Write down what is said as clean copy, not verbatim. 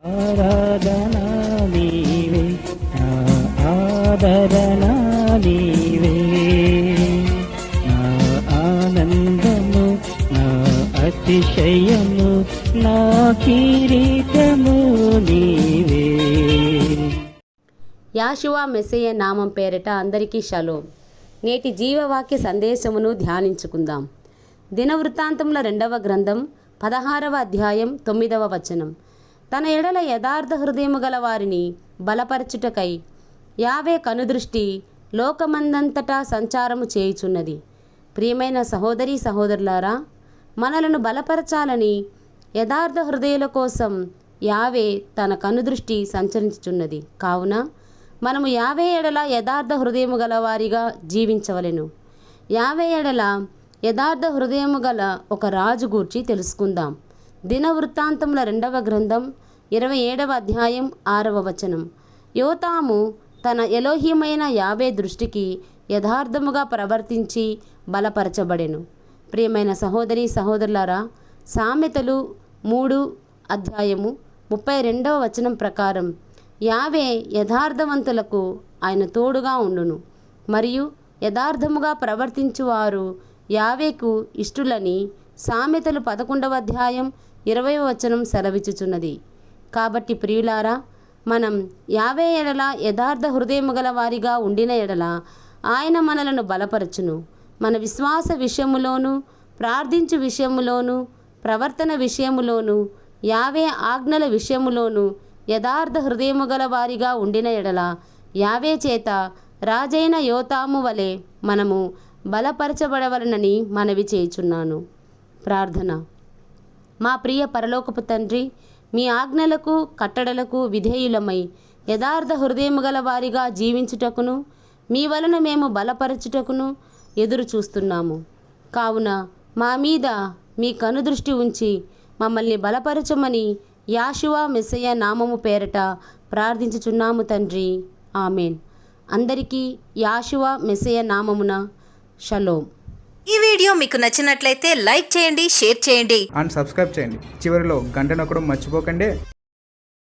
ఆరాధనా నీవే నా ఆదరణా నీవే నా ఆనందము నా అతిశయము నా కిరీటము నీవే. యాషువా మెస్సయ్య నామం పేరిట అందరికీ షలోం. నేటి జీవవాక్య సందేశమును ధ్యానించుకుందాం. దినవృత్తాంతముల 2వ గ్రంథం 16వ అధ్యాయం 9వ వచనం. తన ఎడల యథార్థ హృదయము గల వారిని బలపరచుటకై యావే కనుదృష్టి లోకమందంతటా సంచారము చేయుచున్నది. ప్రియమైన సహోదరీ సహోదరులారా, మనలను బలపరచాలని యథార్థ హృదయుల కోసం యావే తన కనుదృష్టి సంచరించుచున్నది. కావున మనము యావే ఎడల యథార్థ హృదయము గల వారిగా జీవించవలెను. యావే ఎడల యథార్థ హృదయము గల ఒక రాజు గూర్చి తెలుసుకుందాం. దినవృత్తాంతముల 2వ గ్రంథం 27వ అధ్యాయం 6వ వచనం. యోతాము తన ఎలోహిమైన యావే దృష్టికి యథార్థముగా ప్రవర్తించి బలపరచబడెను. ప్రియమైన సహోదరీ సహోదరులారా, సామెతలు 3 అధ్యాయము 32వ వచనం ప్రకారం యావే యథార్థవంతులకు ఆయన తోడుగా ఉండును, మరియు యథార్థముగా ప్రవర్తించువారు యావేకు ఇష్టులని సామెతలు 11వ అధ్యాయం 20వ వచనం సెలవిచ్చుచున్నది. కాబట్టి ప్రియులారా, మనం యావే ఎడల యథార్థ హృదయము గల వారిగా ఉండిన ఎడల ఆయన మనలను బలపరచును. మన విశ్వాస విషయములోను, ప్రార్థించు విషయములోను, ప్రవర్తన విషయములోను, యావే ఆజ్ఞల విషయములోను యథార్థ హృదయము గల వారిగా ఉండిన ఎడల యావే చేత రాజైన యోతాము వలె మనము బలపరచబడవలనని మనవి చేయుచున్నాను. ప్రార్థన. మా ప్రియ పరలోకపు తండ్రి, మీ ఆజ్ఞలకు కట్టడలకు విధేయులమై యథార్థ హృదయము గల వారిగా జీవించుటకును మీ వలన మేము బలపరచుటకును ఎదురు చూస్తున్నాము. కావున మా మీద మీ కనుదృష్టి ఉంచి మమ్మల్ని బలపరచమని యాషువా మెస్సయ్య నామము పేరట ప్రార్థించుచున్నాము తండ్రి. ఆమెన్. అందరికీ యాషువా మెస్సయ్య నామమున షలోం. ఈ వీడియో మీకు నచ్చినట్లయితే లైక్ చేయండి, షేర్ చేయండి అండ్ సబ్స్క్రైబ్ చేయండి. చివరిలో గంట నొక్కడం మర్చిపోకండి.